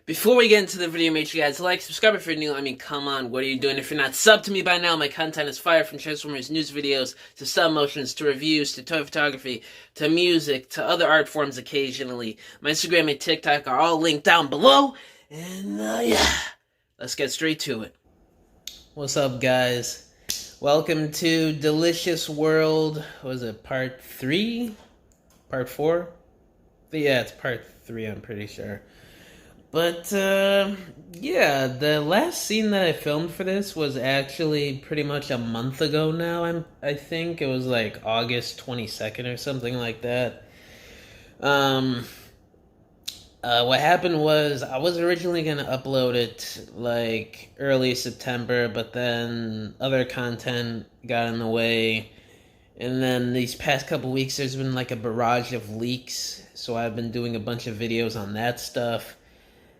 Before we get into the video, make sure you guys like, subscribe if you're new. I mean, come on, what are you doing? If you're not subbed to me by now, my content is fire, from Transformers news videos, to stop motions, to reviews, to toy photography, to music, to other art forms occasionally. My Instagram and TikTok are all linked down below. And, yeah, let's get straight to it. What's up, guys? Welcome to Delicious World. What is it, part 3? Part 4? Yeah, it's part 3, I'm pretty sure. But, yeah, the last scene that I filmed for this was actually pretty much a month ago now, I think. It was like August 22nd or something like that. What happened was I was originally going to upload it like early September, but then other content got in the way. And then these past couple weeks there's been like a barrage of leaks, so I've been doing a bunch of videos on that stuff.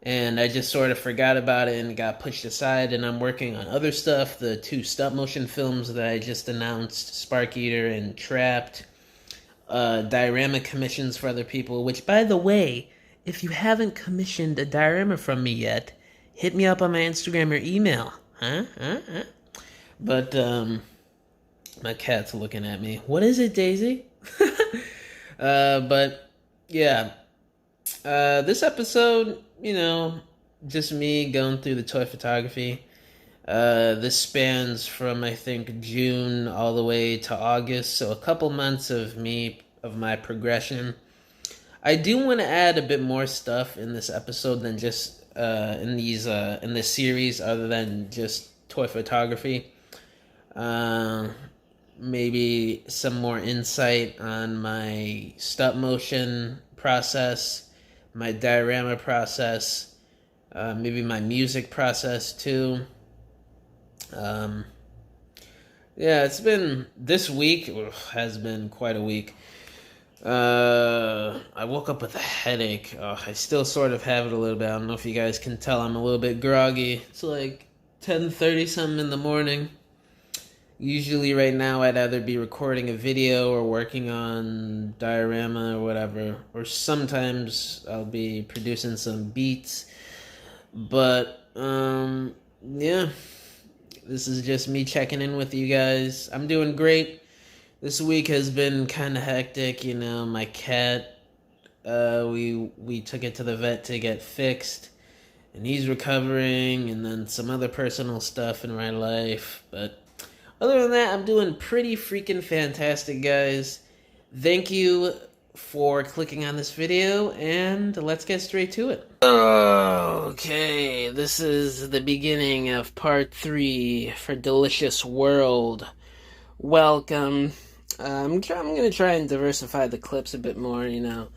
And I just sort of forgot about it and got pushed aside, and I'm working on other stuff, the 2 stop-motion films that I just announced, Spark Eater and Trapped, diorama commissions for other people, which, by the way, if you haven't commissioned a diorama from me yet, hit me up on my Instagram or email, But, my cat's looking at me. What is it, Daisy? But, yeah. This episode, just me going through the toy photography. This spans from, I think, June all the way to August, so a couple months of my progression. I do want to add a bit more stuff in this episode than just in this series, other than just toy photography. Maybe some more insight on my stop motion process, my diorama process, maybe my music process too. Yeah, this week has been quite a week. I woke up with a headache. I still sort of have it a little bit. I don't know if you guys can tell, I'm a little bit groggy. It's like 10:30 something in the morning. Usually right now I'd either be recording a video or working on diorama or whatever, or sometimes I'll be producing some beats. But, yeah, this is just me checking in with you guys. I'm doing great. This week has been kind of hectic, my cat, we took it to the vet to get fixed, and he's recovering, and then some other personal stuff in my life, but other than that, I'm doing pretty freaking fantastic, guys. Thank you for clicking on this video, and let's get straight to it. Okay, this is the beginning of part 3 for Delicious World. Welcome. I'm going to try and diversify the clips a bit more, If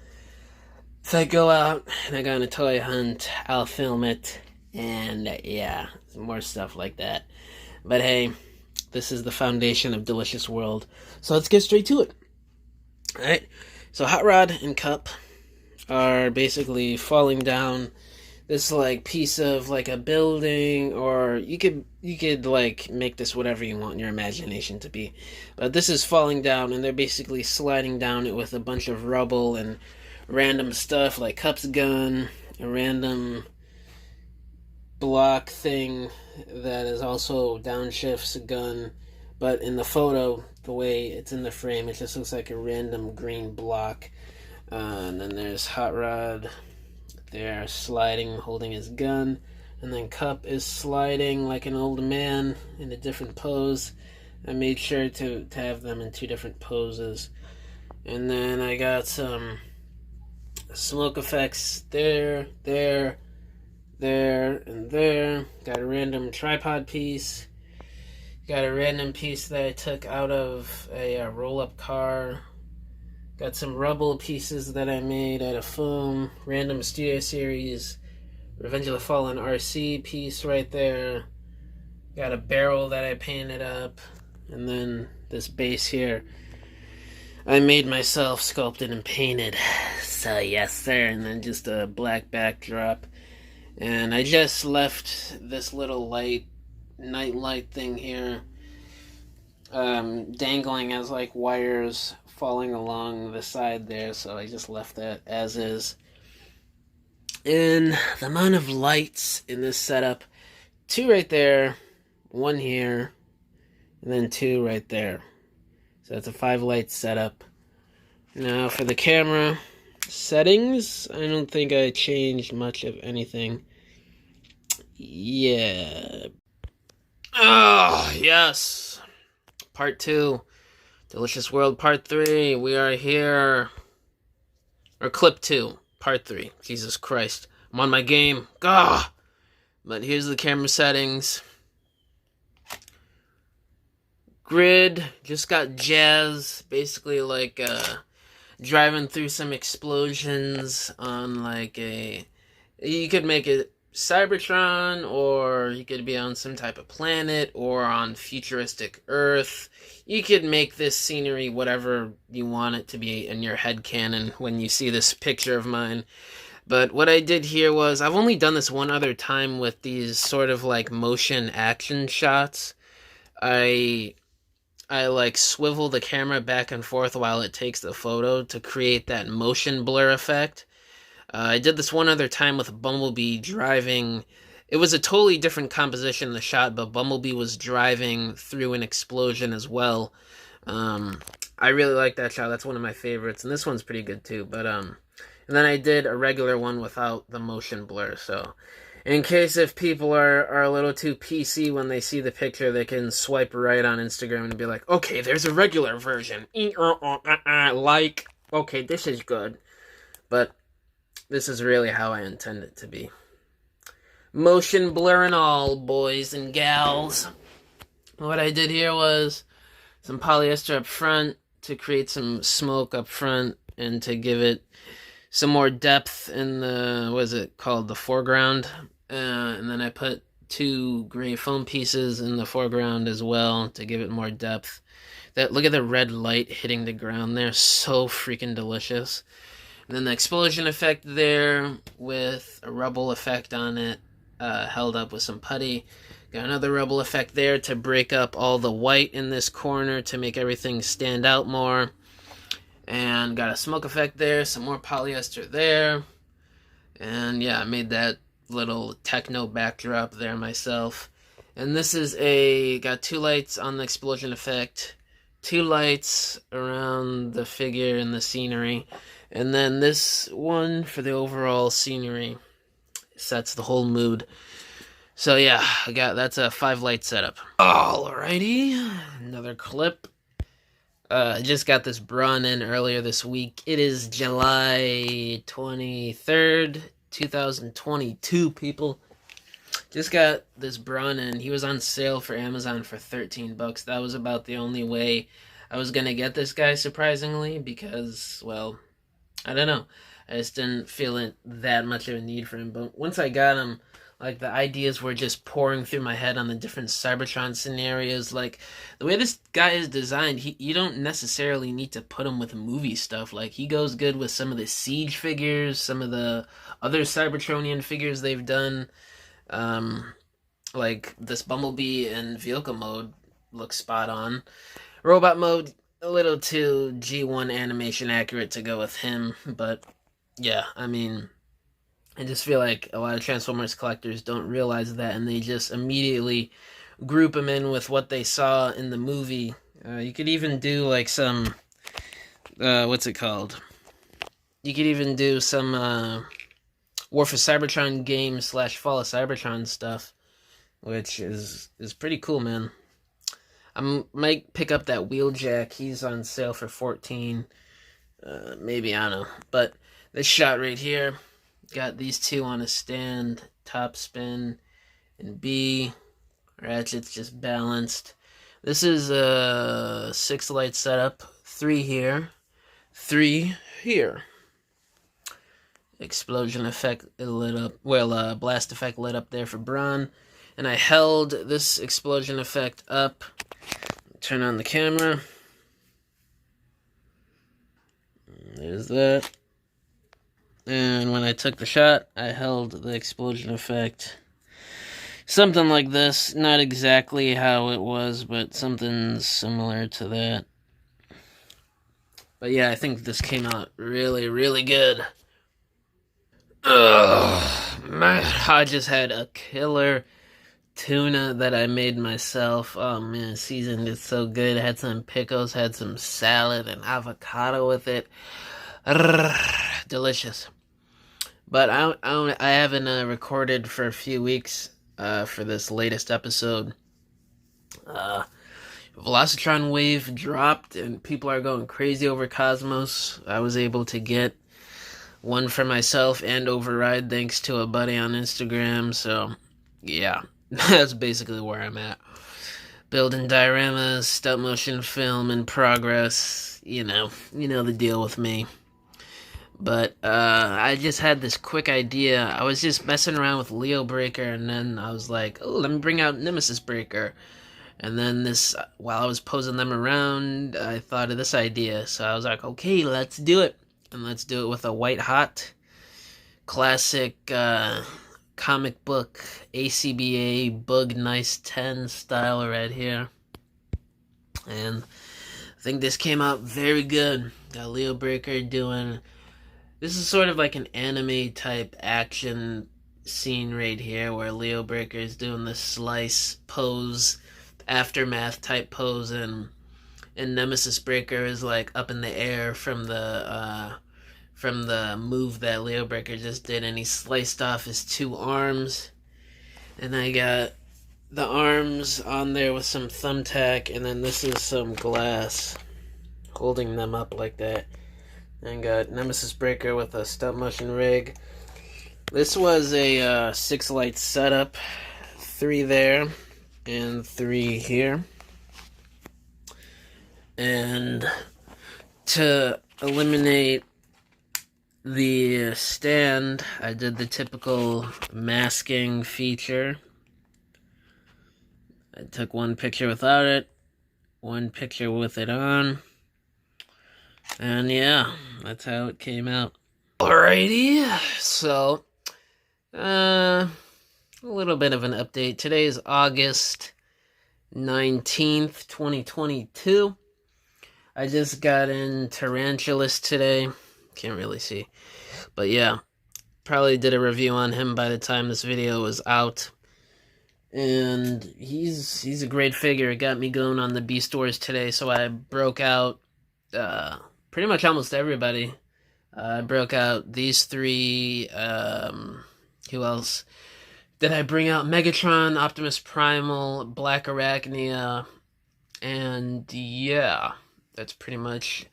I go out and I go on a toy hunt, I'll film it, and yeah, more stuff like that. But hey, this is the foundation of Delicious World. So let's get straight to it. Alright, so Hot Rod and Cup are basically falling down this piece of a building, or you could make this whatever you want your imagination to be. But this is falling down, and they're basically sliding down it with a bunch of rubble and random stuff like Cup's gun, a random block thing that is also Downshift's gun, but in the photo, the way it's in the frame, it just looks like a random green block. And then there's Hot Rod there sliding, holding his gun, and then Cup is sliding like an old man in a different pose. I made sure to have them in 2 different poses. And then I got some smoke effects there, and there. Got a random tripod piece. Got a random piece that I took out of a roll-up car. Got some rubble pieces that I made out of foam. Random Studio Series Revenge of the Fallen RC piece right there. Got a barrel that I painted up. And then this base here I made myself, sculpted and painted. So yes sir. And then just a black backdrop. And I just left this little night light thing here dangling as wires falling along the side there, so I just left that as is. And the amount of lights in this setup, 2 right there, 1 here, and then 2 right there. So that's a 5-light setup. Now for the camera settings, I don't think I changed much of anything. Yeah. Oh, yes. Part 2. Delicious World Part 3. We are here. Or Clip 2. Part 3. Jesus Christ. I'm on my game. Gah! But here's the camera settings. Grid. Just got jazz. Basically like driving through some explosions on like a... You could make it Cybertron, or you could be on some type of planet, or on futuristic Earth. You could make this scenery whatever you want it to be in your head canon when you see this picture of mine. But what I did here was, I've only done this one other time with these sort of like motion action shots. I like swivel the camera back and forth while it takes the photo to create that motion blur effect. I did this one other time with Bumblebee driving. It was a totally different composition of the shot, but Bumblebee was driving through an explosion as well. I really like that shot. That's one of my favorites, and this one's pretty good too. But and then I did a regular one without the motion blur. So, in case if people are a little too PC when they see the picture, they can swipe right on Instagram and be like, "Okay, there's a regular version." Like, okay, this is good, but this is really how I intend it to be. Motion blur and all, boys and gals. What I did here was some polyester up front to create some smoke up front and to give it some more depth in the, what is it called, the foreground. And then I put 2 gray foam pieces in the foreground as well to give it more depth. Look at the red light hitting the ground there, so freaking delicious. And then the explosion effect there with a rubble effect on it, held up with some putty. Got another rubble effect there to break up all the white in this corner to make everything stand out more. And got a smoke effect there, some more polyester there. And yeah, I made that little techno backdrop there myself. And this is got 2 lights on the explosion effect, 2 lights around the figure and the scenery. And then this one for the overall scenery sets the whole mood. So yeah, that's a 5-light setup. Alrighty, another clip. I just got this brawn in earlier this week. It is July 23rd, 2022, people. Just got this brawn in. He was on sale for Amazon for $13. That was about the only way I was gonna get this guy, surprisingly, because, well, I don't know. I just didn't feel it that much of a need for him. But once I got him, like, the ideas were just pouring through my head on the different Cybertron scenarios. Like, the way this guy is designed, you don't necessarily need to put him with movie stuff. Like, he goes good with some of the Siege figures, some of the other Cybertronian figures they've done. Like, this Bumblebee in vehicle mode looks spot on. Robot mode, a little too G1 animation accurate to go with him, but yeah, I mean, I just feel like a lot of Transformers collectors don't realize that, and they just immediately group them in with what they saw in the movie. You could even do like some, what's it called? You could even do some War for Cybertron game / Fall of Cybertron stuff, which is pretty cool, man. I might pick up that Wheeljack. He's on sale for $14. Maybe, I don't know. But this shot right here, got these 2 on a stand, top spin, and B. Ratchet's just balanced. This is a 6-light setup. 3 here, 3 here. Explosion effect lit up. Well, blast effect lit up there for Brawn. And I held this explosion effect up. Turn on the camera. There's that. And when I took the shot, I held the explosion effect. Something like this. Not exactly how it was, but something similar to that. But yeah, I think this came out really, really good. Ugh, man, I just had a killer tuna that I made myself. Oh man, seasoned it so good. I had some pickles, had some salad and avocado with it. Delicious. But I haven't recorded for a few weeks for this latest episode. Velocitron Wave dropped and people are going crazy over Cosmos. I was able to get one for myself and Override thanks to a buddy on Instagram. So, yeah, that's basically where I'm at. Building dioramas, stop motion film in progress. You know the deal with me. But I just had this quick idea. I was just messing around with Leo Breaker, and then I was like, oh, let me bring out Nemesis Breaker. And then while I was posing them around, I thought of this idea. So I was like, okay, let's do it. And let's do it with a white hot classic comic book ACBA Bug Nice 10 style right here. And I think this came out very good. Got Leo Breaker doing... This is sort of like an anime type action scene right here where Leo Breaker is doing the slice pose, aftermath type pose, and Nemesis Breaker is like up in the air from the move that Leo Breaker just did, and he sliced off his two arms. And I got the arms on there with some thumbtack, and then this is some glass holding them up like that. And got Nemesis Breaker with a stop motion rig. This was a 6 light setup, 3 there and 3 here. And to eliminate the stand, I did the typical masking feature. I took one picture without it, one picture with it on. And yeah, that's how it came out. Alrighty, so, a little bit of an update. Today is August 19th, 2022. I just got in Tarantulas today. Can't really see. But yeah, probably did a review on him by the time this video was out. And he's a great figure. It got me going on the B stores today, so I broke out pretty much almost everybody. I broke out these 3. Who else did I bring out? Megatron, Optimus Primal, Black Arachnia, and yeah, that's pretty much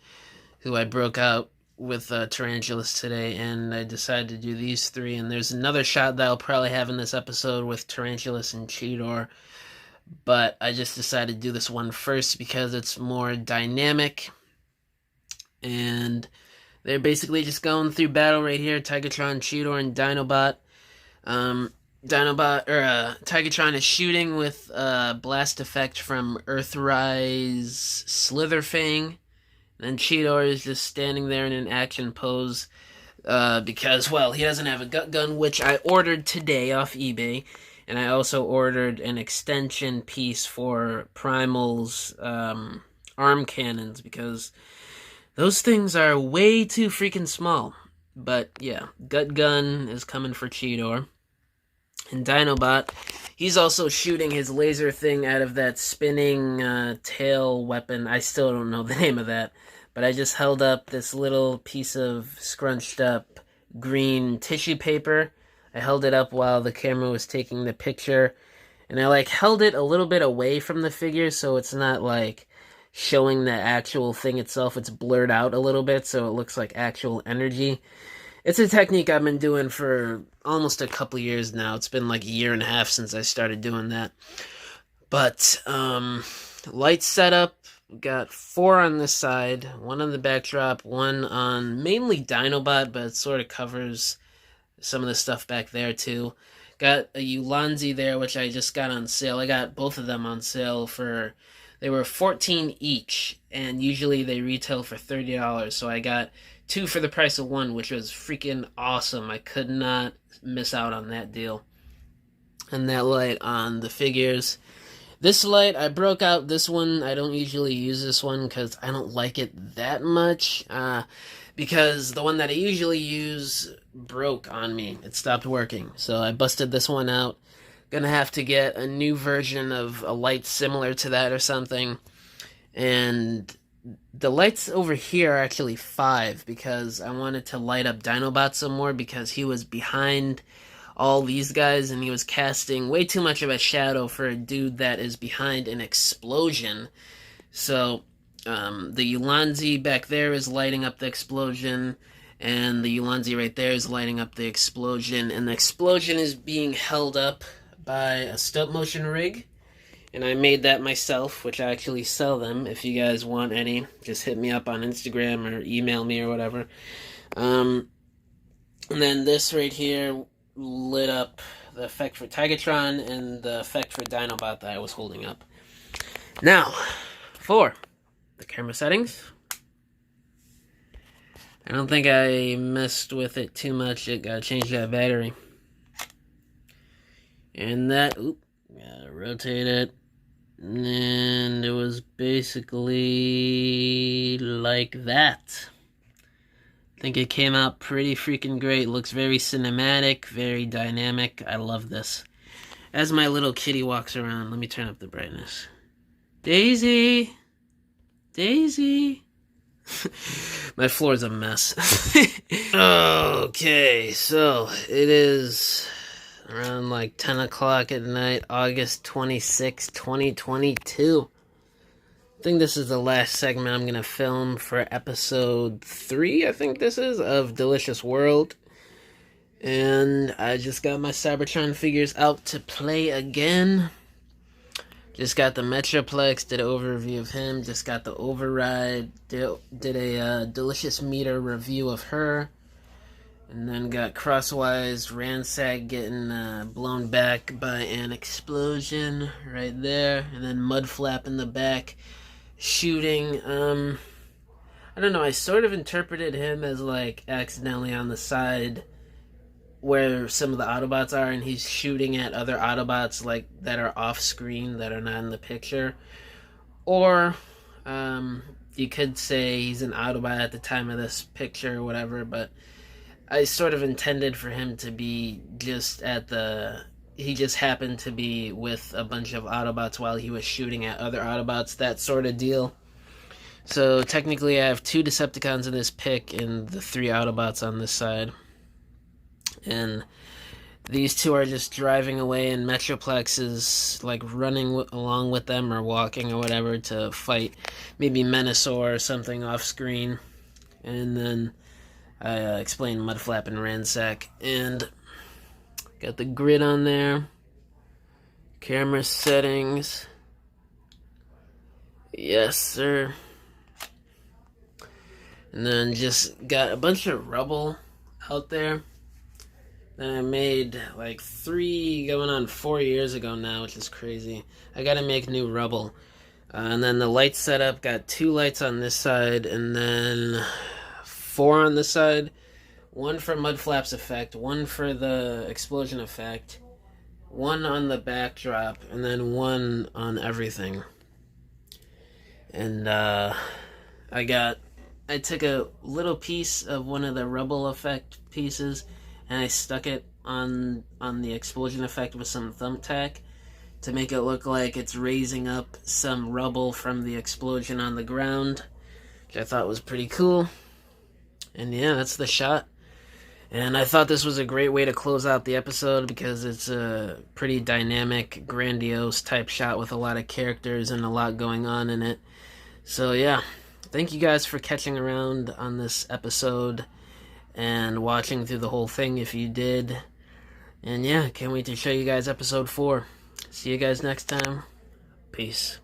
who I broke out with Tarantulas today. And I decided to do these 3. And there's another shot that I'll probably have in this episode with Tarantulas and Cheetor, but I just decided to do this one first because it's more dynamic. And they're basically just going through battle right here. Tigatron, Cheetor, and Dinobot. Tigatron is shooting with blast effect from Earthrise Slitherfang. And Cheetor is just standing there in an action pose because, well, he doesn't have a gut gun, which I ordered today off eBay. And I also ordered an extension piece for Primal's arm cannons because those things are way too freaking small. But yeah, gut gun is coming for Cheetor. And Dinobot, he's also shooting his laser thing out of that spinning tail weapon. I still don't know the name of that. But I just held up this little piece of scrunched up green tissue paper. I held it up while the camera was taking the picture. And I held it a little bit away from the figure so it's not showing the actual thing itself. It's blurred out a little bit so it looks like actual energy. It's a technique I've been doing for almost a couple years now. It's been a year and a half since I started doing that. But light setup, got 4 on this side, 1 on the backdrop, 1 on mainly Dinobot, but it sort of covers some of the stuff back there too. Got a Ulanzi there, which I just got on sale. I got both of them on sale they were $14 each, and usually they retail for $30, so I got 2 for the price of 1, which was freaking awesome. I could not miss out on that deal. And that light on the figures. This light, I broke out this one. I don't usually use this one because I don't like it that much. because the one that I usually use broke on me. It stopped working. So I busted this one out. Gonna have to get a new version of a light similar to that or something. And the lights over here are actually 5 because I wanted to light up Dinobot some more because he was behind all these guys and he was casting way too much of a shadow for a dude that is behind an explosion. So the Ulanzi back there is lighting up the explosion, and the Ulanzi right there is lighting up the explosion, and the explosion is being held up by a stop motion rig, and I made that myself, which I actually sell them. If you guys want any, just hit me up on Instagram or email me or whatever. And then this right here lit up the effect for Tigatron and the effect for Dinobot that I was holding up. Now, for the camera settings. I don't think I messed with it too much. It gotta change that battery. And that, gotta rotate it. And it was basically like that. I think it came out pretty freaking great. Looks very cinematic, very dynamic. I love this. As my little kitty walks around, let me turn up the brightness. Daisy! Daisy! My floor's a mess. Okay, so it is around like 10 o'clock at night, August 26, 2022. I think this is the last segment I'm going to film for episode 3, I think this is, of Delicious World. And I just got my Cybertron figures out to play again. Just got the Metroplex, did an overview of him. Just got the Override, did a Delicious Meter review of her. And then got Crosswise Ransack getting blown back by an explosion right there. And then Mudflap in the back shooting. I don't know, I sort of interpreted him as like accidentally on the side where some of the Autobots are, and he's shooting at other Autobots like that are off screen, that are not in the picture. Or you could say he's an Autobot at the time of this picture or whatever, but I sort of intended for him to be just at the... He just happened to be with a bunch of Autobots while he was shooting at other Autobots, that sort of deal. So technically I have 2 Decepticons in this pic and the 3 Autobots on this side. And these 2 are just driving away, and Metroplex is like running along with them or walking or whatever to fight maybe Menasor or something off screen. And then I explained Mudflap and Ransack. And got the grid on there. Camera settings. Yes, sir. And then just got a bunch of rubble out there that I made like 3 going on 4 years ago now, which is crazy. I gotta make new rubble. And then the light setup, got 2 lights on this side and then 4 on this side. 1 for Mudflap's effect, 1 for the explosion effect, 1 on the backdrop, and then 1 on everything. And I took a little piece of one of the rubble effect pieces and I stuck it on the explosion effect with some thumbtack to make it look like it's raising up some rubble from the explosion on the ground, which I thought was pretty cool. And yeah, that's the shot. And I thought this was a great way to close out the episode because it's a pretty dynamic, grandiose type shot with a lot of characters and a lot going on in it. So yeah, thank you guys for catching around on this episode and watching through the whole thing if you did. And yeah, can't wait to show you guys episode 4. See you guys next time. Peace.